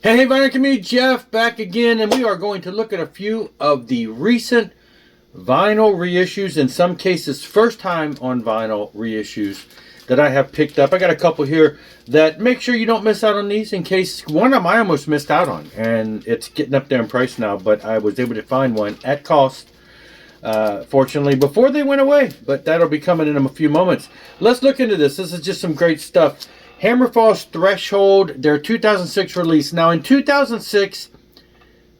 Hey, Vinyl Community, Jeff back again, and we are going to look at a few of the recent vinyl reissues, in some cases first time on vinyl reissues that I have picked up. I got a couple here that make sure you don't miss out on these, in case one of them I almost missed out on, and it's getting up there in price now, but I was able to find one at cost, fortunately, before they went away, but that'll be coming in a few moments. Let's look into this. This is just some great stuff. Hammerfall's Threshold, their 2006 release. Now, in 2006,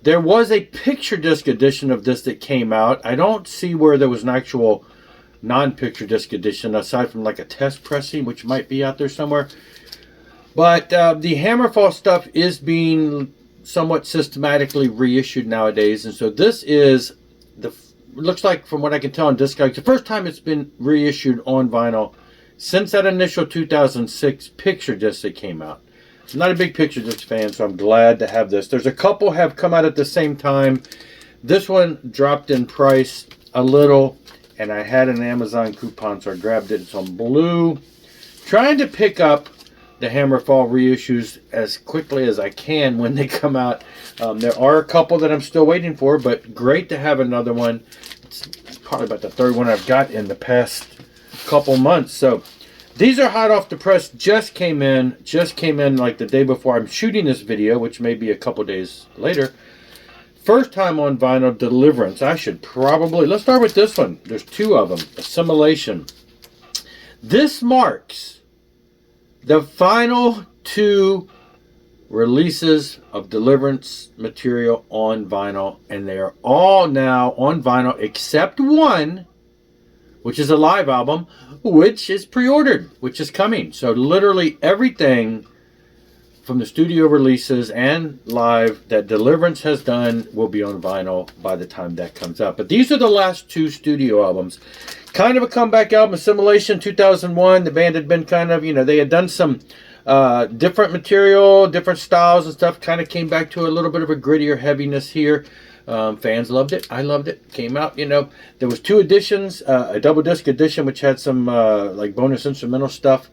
there was a picture disc edition of this that came out. I don't see where there was an actual non-picture disc edition, aside from like a test pressing, which might be out there somewhere. But the Hammerfall stuff is being somewhat systematically reissued nowadays. And so this is, looks like from what I can tell on Discogs, the first time it's been reissued on vinyl since that initial 2006 picture disc that came out. I'm not a big picture disc fan, so I'm glad to have this. There's a couple have come out at the same time. This one dropped in price a little, and I had an Amazon coupon, so I grabbed it. It's on blue. Trying to pick up the Hammerfall reissues as quickly as I can when they come out. There are a couple that I'm still waiting for, but great to have another one. It's probably about the third one I've got in the past couple months. So these are hot off the press, just came in like the day before I'm shooting this video, which may be a couple days later. First time on vinyl, Deliverance. I should probably, let's start with this one. There's two of them. Assimilation. This marks the final two releases of Deliverance material on vinyl, and they are all now on vinyl except one, which is a live album, which is pre-ordered, which is coming. So literally everything from the studio releases and live that Deliverance has done will be on vinyl by the time that comes out. But these are the last two studio albums. Kind of a comeback album. Assimilation 2001. The band had been kind of, they had done some different material, different styles and stuff. Kind of came back to a little bit of a grittier heaviness here. Fans loved it. I loved it. Came out, there was two editions, a double disc edition, which had some like bonus instrumental stuff.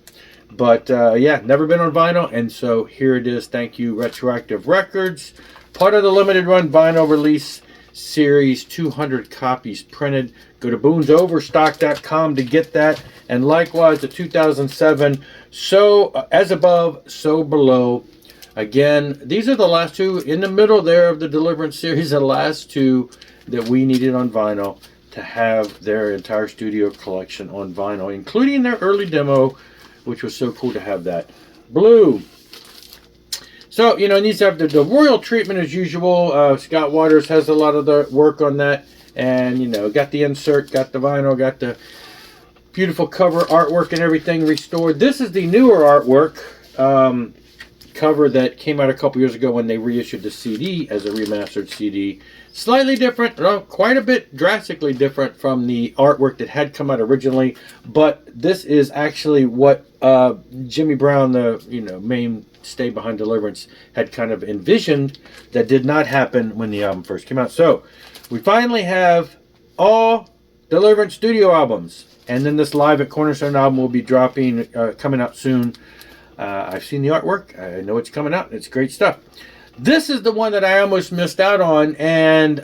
But yeah, never been on vinyl. And so here it is. Thank you, Retroactive Records. Part of the limited run vinyl release series, 200 copies printed. Go to boonsoverstock.com to get that. And likewise, the 2007, So As Above, So Below. Again, these are the last two in the middle there of the Deliverance series, the last two that we needed on vinyl to have their entire studio collection on vinyl, including their early demo, which was so cool to have that. Blue. So, it needs to have the royal treatment as usual. Scott Waters has a lot of the work on that. And, got the insert, got the vinyl, got the beautiful cover artwork and everything restored. This is the newer artwork. Cover that came out a couple years ago when they reissued the CD as a remastered CD. Slightly different, quite a bit drastically different from the artwork that had come out originally, but this is actually what Jimmy Brown, the mainstay behind Deliverance, had kind of envisioned. That did not happen when the album first came out. So we finally have all Deliverance studio albums, and then this Live at Cornerstone album will be dropping, coming out soon. I've seen the artwork. I know it's coming out. It's great stuff. This is the one that I almost missed out on, and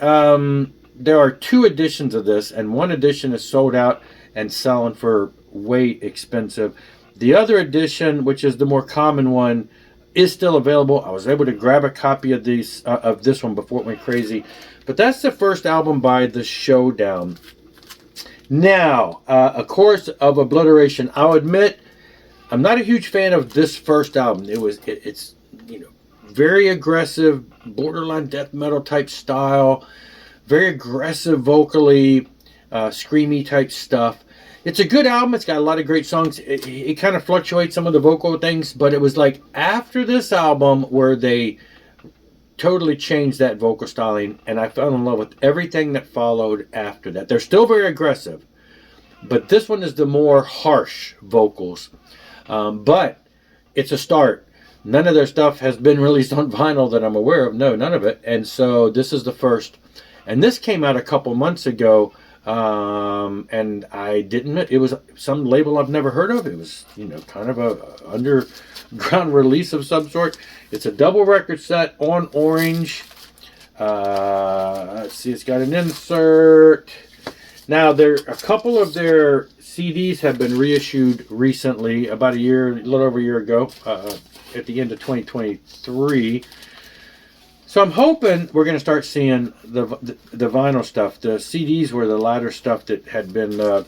there are two editions of this, and one edition is sold out and selling for way expensive. The other edition, which is the more common one, is still available. I was able to grab a copy of this one before it went crazy. But that's the first album by the Showdown. Now, A Chorus of Obliteration. I'll admit, I'm not a huge fan of this first album. It's very aggressive, borderline death metal type style, very aggressive vocally, screamy type stuff. It's a good album. It's got a lot of great songs. It kind of fluctuates some of the vocal things, but it was like after this album where they totally changed that vocal styling, and I fell in love with everything that followed after that. They're still very aggressive, but this one is the more harsh vocals. But it's a start. None of their stuff has been released on vinyl that I'm aware of. No, none of it. And so this is the first. And this came out a couple months ago And I didn't. It was some label I've never heard of. It was, you know, kind of a underground release of some sort. It's a double record set on orange. Let's see, it's got an insert. Now, a couple of their CDs have been reissued recently, about a little over a year ago, at the end of 2023. So I'm hoping we're going to start seeing the vinyl stuff. The CDs were the latter stuff that had been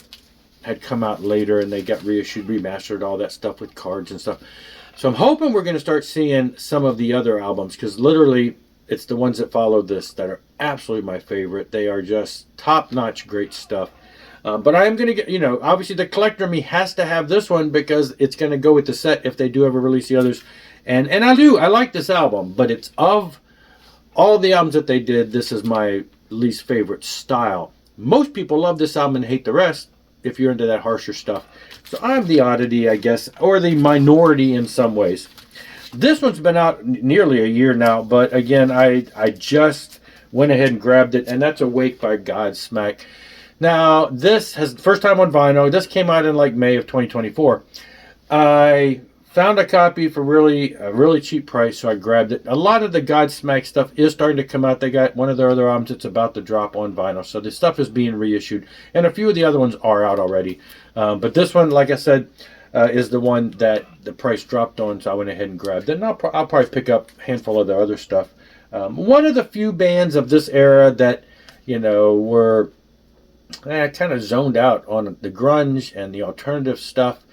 had come out later, and they got reissued, remastered, all that stuff with cards and stuff. So I'm hoping we're going to start seeing some of the other albums, because literally it's the ones that follow this that are absolutely my favorite. They are just top-notch great stuff. But I am going to get, you know, obviously the collector in me has to have this one because it's going to go with the set if they do ever release the others. And I like this album, but it's of all the albums that they did, this is my least favorite style. Most people love this album and hate the rest if you're into that harsher stuff. So I'm the oddity, I guess, or the minority in some ways. This one's been out nearly a year now, but again, I just went ahead and grabbed it, and that's Awake by Godsmack. Now, this has first time on vinyl. This came out in like May of 2024. I found a copy for a really cheap price, so I grabbed it. A lot of the Godsmack stuff is starting to come out. They got one of their other albums that's about to drop on vinyl, so this stuff is being reissued, and a few of the other ones are out already. But this one, like I said, is the one that the price dropped on, so I went ahead and grabbed it. And I'll probably pick up a handful of the other stuff. One of the few bands of this era that, you know, were kind of zoned out on the grunge and the alternative stuff.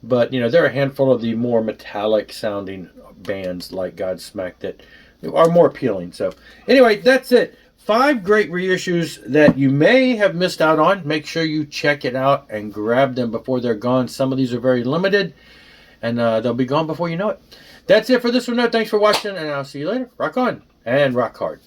But, you know, there are a handful of the more metallic sounding bands like Godsmack that are more appealing. So, anyway, that's it. 5 great reissues that you may have missed out on. Make sure you check it out and grab them before they're gone. Some of these are very limited, and they'll be gone before you know it. That's it for this one. Thanks for watching, and I'll see you later. Rock on and rock hard.